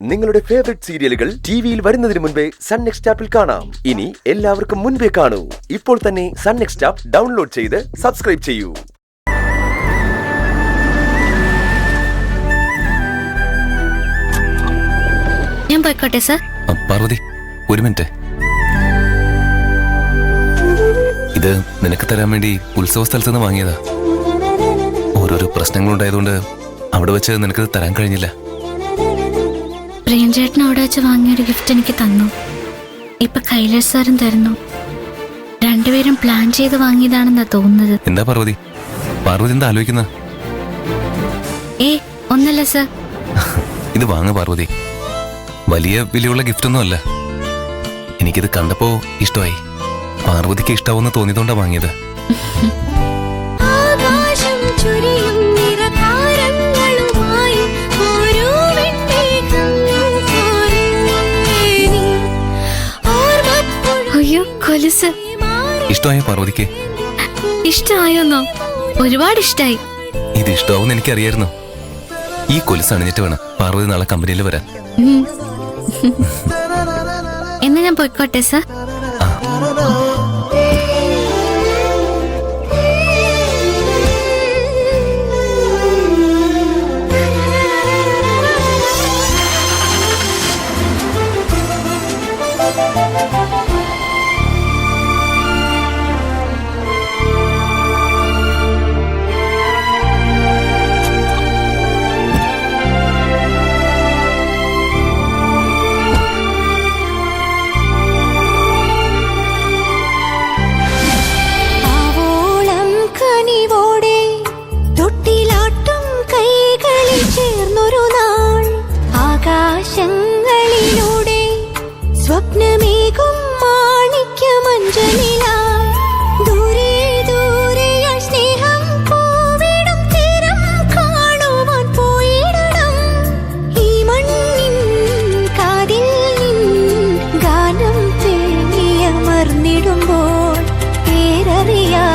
നിങ്ങളുടെ ഫേവറേറ്റ് സീരിയലുകൾ ടിവിയിൽ വരുന്നതിന് മുൻപേ സൺ നെക്സ്റ്റ് ആപ്പിൽ കാണാം. ഇനി എല്ലാവർക്കും മുൻപേ കാണൂ. ഇപ്പോൾ തന്നെ സൺ നെക്സ്റ്റ് ആപ്പ് ഡൗൺലോഡ് ചെയ്ത് സബ്സ്ക്രൈബ് ചെയ്യൂ. ഞാൻ പോയിക്കോട്ടെ സർ. പാർവതി, ഒരു മിനിറ്റ്. ഇത് നിനക്ക് തരാൻ വേണ്ടി ഉത്സവ സ്ഥലത്ത് നിന്ന് വാങ്ങിയതാ. ഓരോരോ പ്രശ്നങ്ങളുണ്ടായതുകൊണ്ട് അവിടെ വെച്ച് നിനക്ക് തരാൻ കഴിഞ്ഞില്ല. പ്രിയൻചേട്ടൻ അവിടെ വെച്ച് വാങ്ങിയൊരു ഗിഫ്റ്റ് എനിക്ക് തന്നു. ഇപ്പൊ കൈലാഷ് സാറും തരുന്നു. രണ്ടുപേരും പ്ലാൻ ചെയ്ത് വാങ്ങിയതാണെന്നാ തോന്നുന്നത്. എന്താ പാർവതി എന്താ ആലോചിക്കുന്ന? ഒന്നല്ല സർ. ഇത് വാങ്ങ പാർവതി. വലിയ വിലയുള്ള ഗിഫ്റ്റ് ഒന്നും അല്ല. എനിക്കിത് കണ്ടപ്പോ ഇഷ്ടമായി. പാർവതിക്ക് ഇഷ്ടാവെന്ന് തോന്നിയതുകൊണ്ടാ വാങ്ങിയത്. ഇഷ്ടമായോ പാർവതിക്ക്? ഇഷ്ടമായോന്നോ? ഒരുപാട് ഇഷ്ടായി. ഇത് ഇഷ്ടമാവും എനിക്കറിയായിരുന്നു. ഈ കൊലുസ് അണിഞ്ഞിട്ട് വേണം പാർവതി നാളെ കമ്പനിയിൽ വരാൻ. എന്നാ ഞാൻ പോയിക്കോട്ടെ സർ. സ്വപ്നമേകും മാണിക്യമഞ്ജലിലായി ദൂരെ ദൂരെ സ്നേഹം പൂവിടും തീരം കാണുവാൻ പോയിടണം. ഈ മണ്ണിൻ കാതിൽ ഗാനം തേങ്ങിയമർന്നിടുമ്പോൾ പേരറിയാ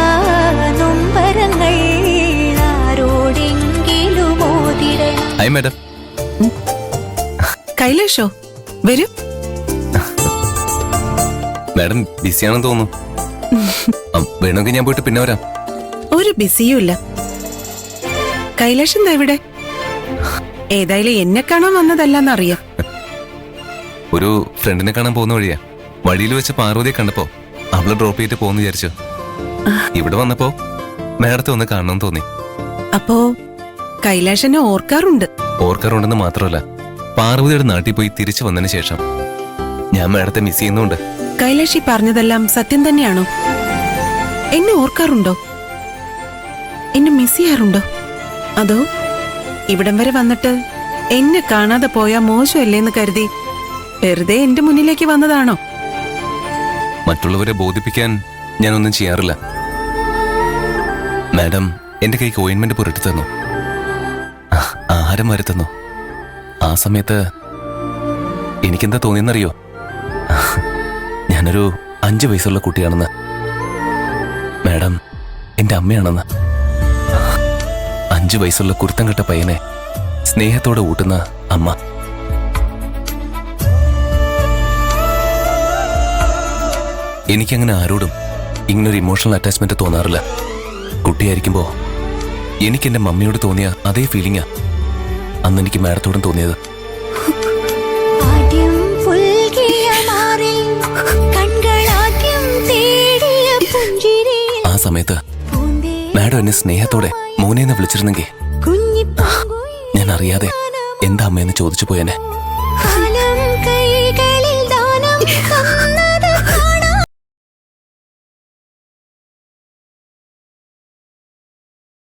നൊമ്പരങ്ങൾ ആരോടെങ്കിലും ഓതിരണം. Hi madam. കൈലാഷോ, വരൂ. മാഡം ബിസിയാണെന്ന് തോന്നുന്നു. വേണമെങ്കിൽ ഞാൻ പോയിട്ട് പിന്നെ വരാം. ഒരു ബിസിയും ഇല്ല. കൈലാഷ് എന്താ ഇവിടെ? ഏതായാലും എന്നെ കാണാൻ വന്നതല്ലെന്നറിയാം. ഒരു ഫ്രണ്ടിനെ കാണാൻ പോകുന്ന വഴിയാ. വഴിയിൽ വെച്ച് പാർവതിയെ കണ്ടപ്പോ അവളെ ഡ്രോപ്പ് ചെയ്തിട്ട് പോകുന്നു വിചാരിച്ചു. ഇവിടെ വന്നപ്പോ മാഡത്തെ ഒന്ന് കാണണമെന്ന് തോന്നി. അപ്പോ കൈലാഷനെ ഓർക്കാറുണ്ടെന്ന് മാത്രമല്ല, പാർവതിയുടെ നാട്ടിൽ പോയി തിരിച്ചു വന്നതിന് ശേഷം ഞാൻ മാഡത്തെ മിസ് ചെയ്യുന്നുണ്ട്. കൈലാഷി പറഞ്ഞതെല്ലാം സത്യം തന്നെയാണോ? എന്നെ ഓർക്കാറുണ്ടോ? എന്നെ മിസ് ചെയ്യാറുണ്ടോ? അതോ ഇവിടം വരെ വന്നിട്ട് എന്നെ കാണാതെ പോയാ മോശമല്ലേന്ന് കരുതി വെറുതെ എന്റെ മുന്നിലേക്ക് വന്നതാണോ? മറ്റുള്ളവരെ ബോധിപ്പിക്കാൻ ഞാനൊന്നും ചെയ്യാറില്ല. മാഡം എന്റെ കൈക്ക് ഓയിൻമെന്റ് പുരട്ടി തന്നു, ആഹാരം വരെ തന്നു. ആ സമയത്ത് എനിക്കെന്താ തോന്നിയെന്നറിയോ? ഞാനൊരു 5 വയസ്സുള്ള കുട്ടിയാണെന്ന്, മാഡം എന്റെ അമ്മയാണെന്ന്. 5 വയസ്സുള്ള കുരുത്തം കെട്ട പയ്യനെ സ്നേഹത്തോടെ ഊട്ടുന്ന അമ്മ. എനിക്കങ്ങനെ ആരോടും ഇങ്ങനൊരു ഇമോഷണൽ അറ്റാച്ച്മെന്റ് തോന്നാറില്ല. കുട്ടിയായിരിക്കുമ്പോ എനിക്കെന്റെ മമ്മിയോട് തോന്നിയ അതേ ഫീലിംഗാ അന്ന് എനിക്ക് മാഡത്തോടും തോന്നിയത്. ആ സമയത്ത് മാഡം എന്നെ സ്നേഹത്തോടെ മോനെന്ന് വിളിച്ചിരുന്നെങ്കിൽ ഞാൻ അറിയാതെ എന്താ അമ്മയെന്ന് ചോദിച്ചു പോയെന്നെ.